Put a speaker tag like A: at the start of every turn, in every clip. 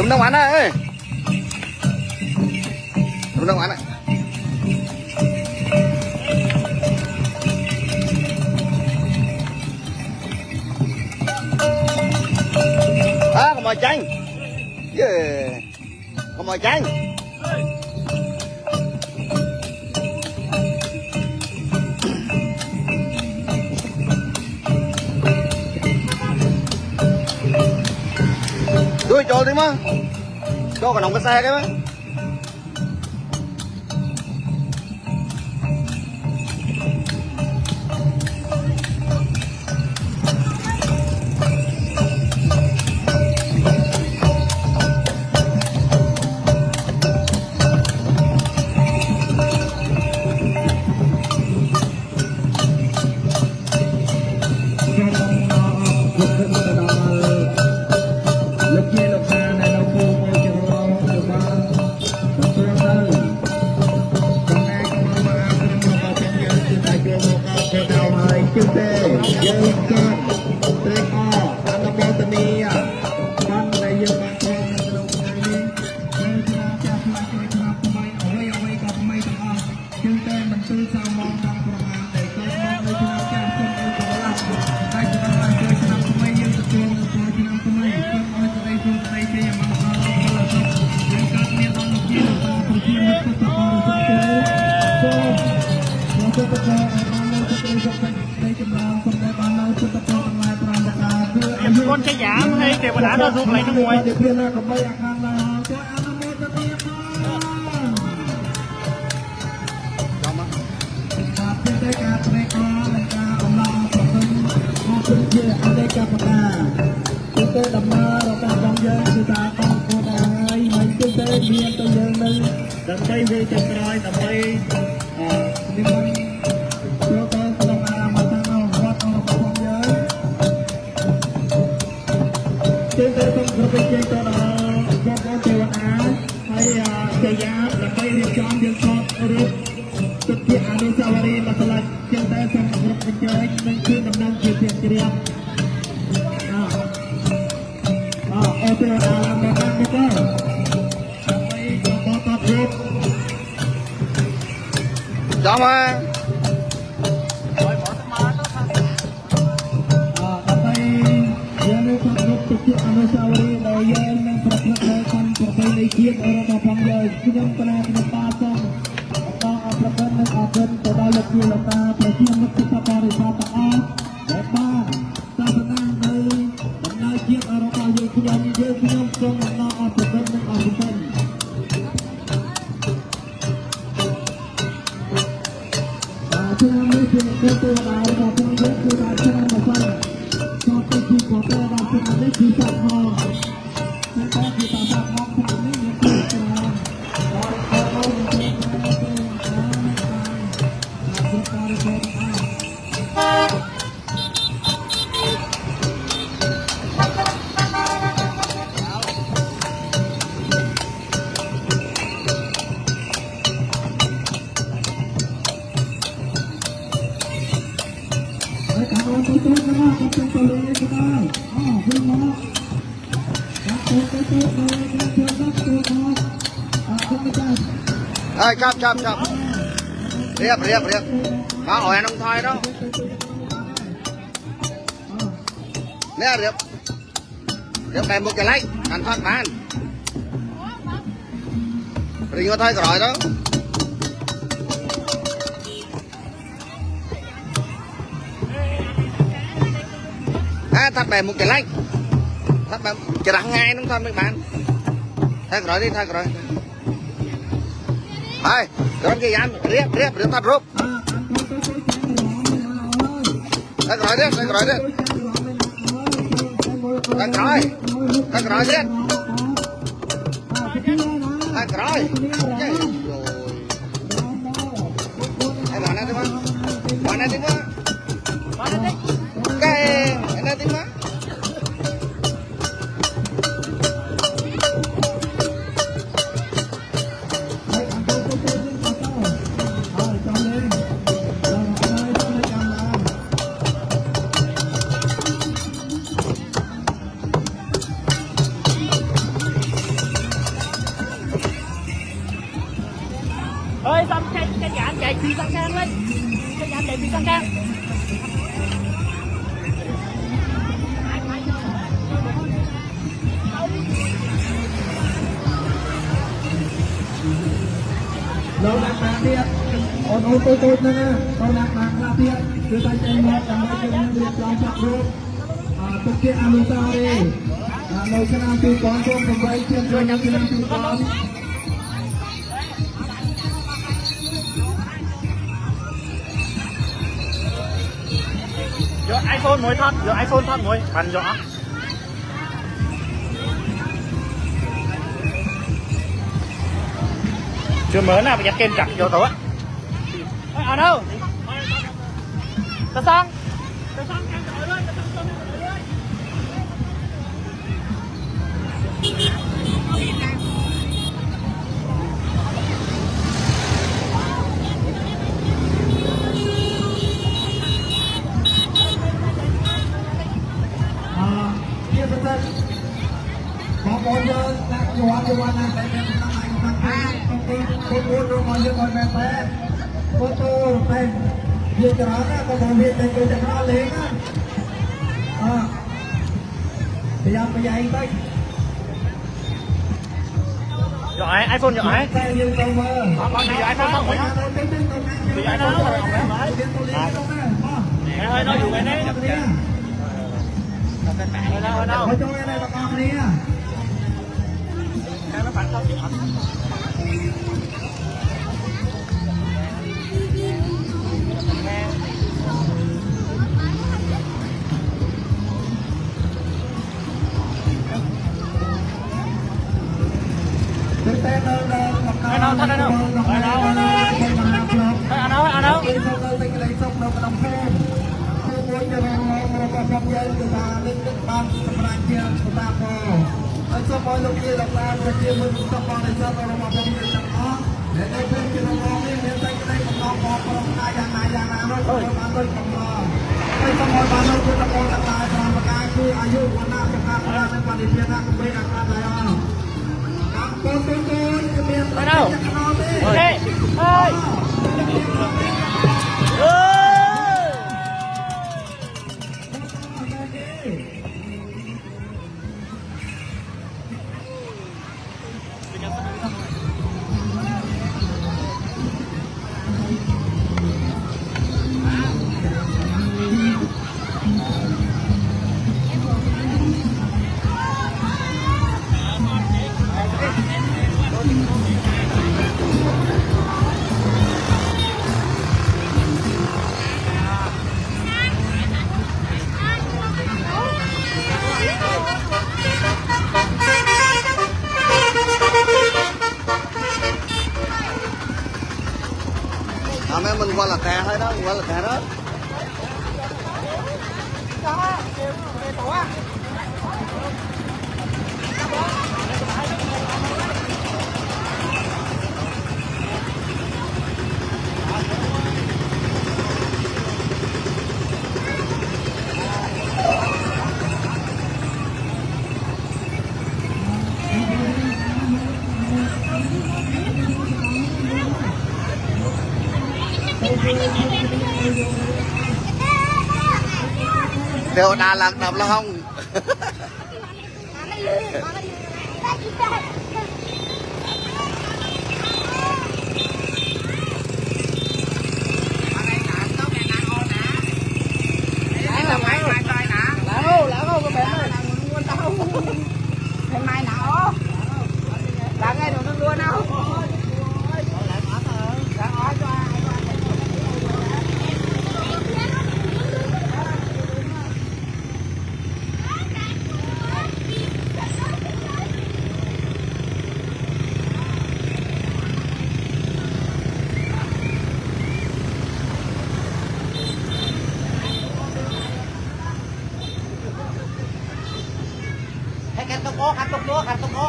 A: Tụm đông anh ơi. Tụm đông anh ơi. Con mồi chanh. Yeah. Con mồi chanh. Đuôi trộn đi mà. Cho cả nòng cái xe cái mà.
B: Con trái giảm hay kêu đã nó ruột lại nó nguội.
A: Chọn mà. Ơi chậm. Riệp. Có hỏi anh ông thôi đó. Nè Riệp đây một cái lấy ăn thoát bán. Rình có thôi rồi đó. Thắt bè một cái lấy. Thắt bè chỉ đặt ngay nó thôi mấy bạn. Thay rồi đi. Thôi, con kia ăn, riệp thắt rúp. Thay rồi đi. Thay rồi đi. Thay rồi. Mana di mana? Kayak, enak di mana?
B: phi sang sang lên cho nhà để phi sang sang
C: lâu nặng nặng thiệt ôn tôi nè lâu nặng nặng là thiệt cứ tay chạy một chẳng phải chuyện việc làm chặt luôn thực hiện ăn luôn sao đi lâu cho nam phi con không còn vậy chuyện rồi nhắm cho nam phi con
B: giờ iPhone mới thoát giờ iPhone thoát mới bàn rõ chưa mới nào mà dắt kem chặt vô tổ á ở đâu ta sang
C: kia bên đây có bốn giờ đang nhiều ăn này tại vì năm nay công ty con buôn rồi mọi người còn mẹ bé cô tô tên việc đó là có một việc tên tôiจะra liền á bây giờ anh tới
B: giờ iPhone giờ ai
C: tay như câu mơ
B: con bây giờ iPhone không phải bây giờ iPhone không phải hơi nói dù cái đấy ở đâu
C: ở chỗ này bà con đi
B: nó phản không chịu
C: cho mọi lúc kia đọc ra và chia mình tập vào để cho vào mà không được làm đó để đây bên kia nó ngon đi hiện tại cái đây còn ngon còn hai dạng nào nó còn bán tôi còn đây cho mọi bạn đâu chúng ta còn đặt lại và một cáiคืออายุวันหน้าจะการงานในวันนี้เพียงนั่งไม่ได้การอะไรอ่ะกับคนจะเปลี่ยนไปđâu
B: ok ơi
A: mấy mình qua là kè thôi đó, qua là kè đó. Đều Đà Lạt đập là không.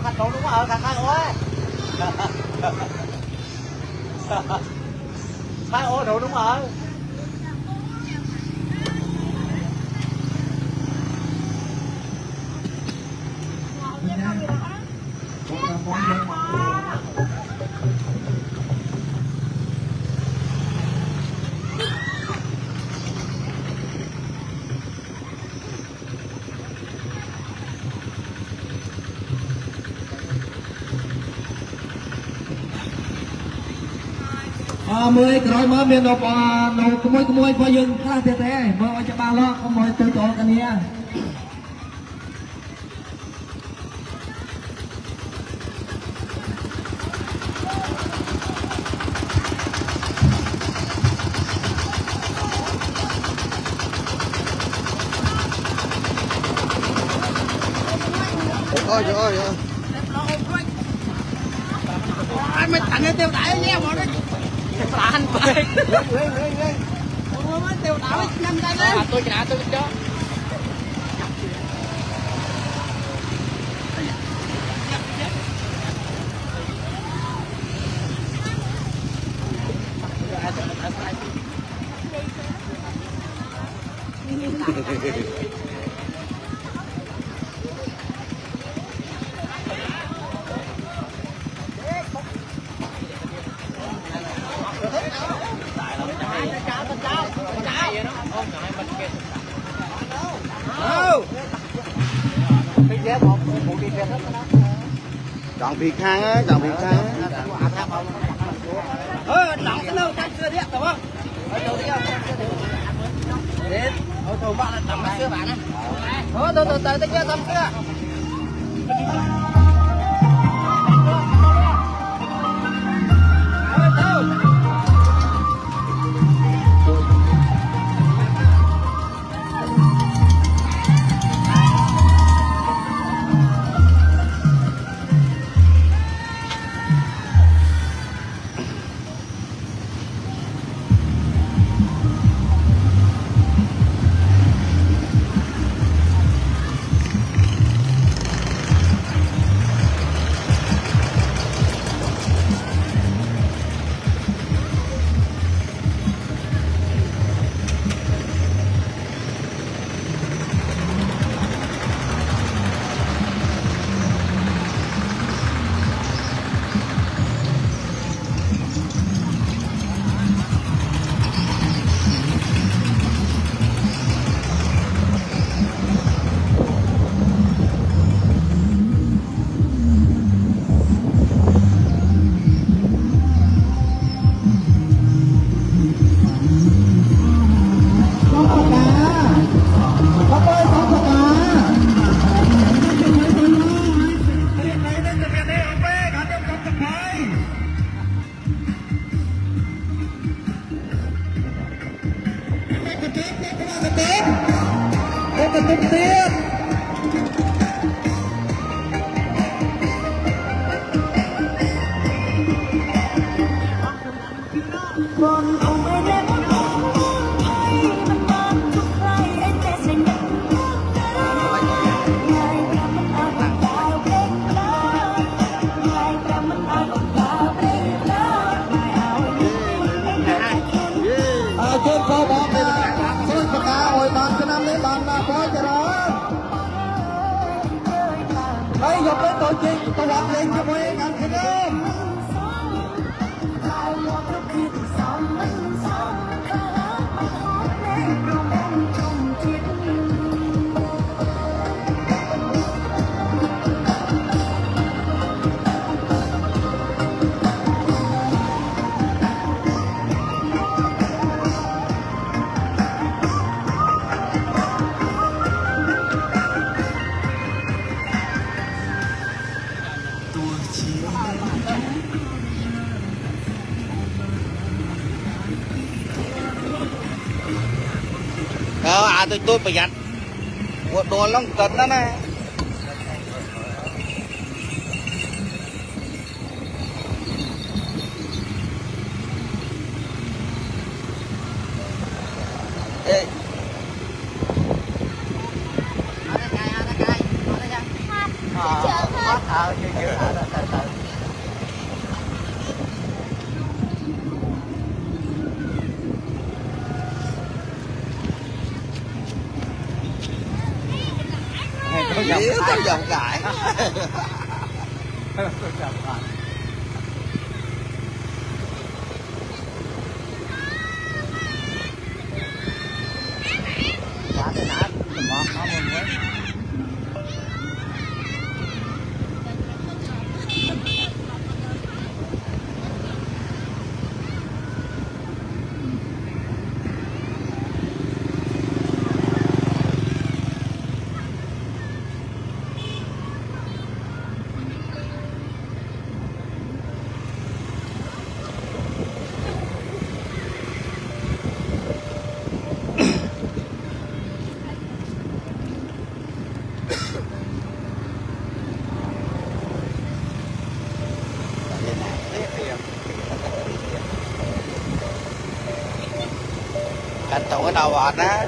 A: Khăn tóc đúng không? Khăn ơi. Khăn ô đủ đúng rồi.
C: 10ក្រោយមកមាននៅក្មួយរបស់យើងខ្លះទៀតទេមើលឲ្យច្បាស់លាស់កុំឲ្យទៅចូលគ្នា
A: ôi trời ơi
B: anh mới tặng cái tiêu đãi nha bọn đấy là anh vậy tiêu đãi năm tay lên tôi cho
A: chọn việc khang á chọn việc khang
B: đóng cái lâu tan xưa đấy đúng không đến thôi bạn là đóng xưa bạn á thôi từ tới chưa tắm xưa
A: tôi phải dặn một đồ lông cẩn đó này ê có dòng cãi Tụi cái đầu bọt á.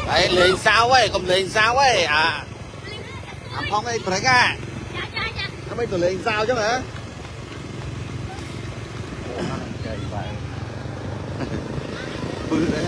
A: Đấy, liền sao ấy, còn liền sao ấy à. Phong ấy, phải ra. Nó mấy tụi liền sao chứ hả? Bự đấy.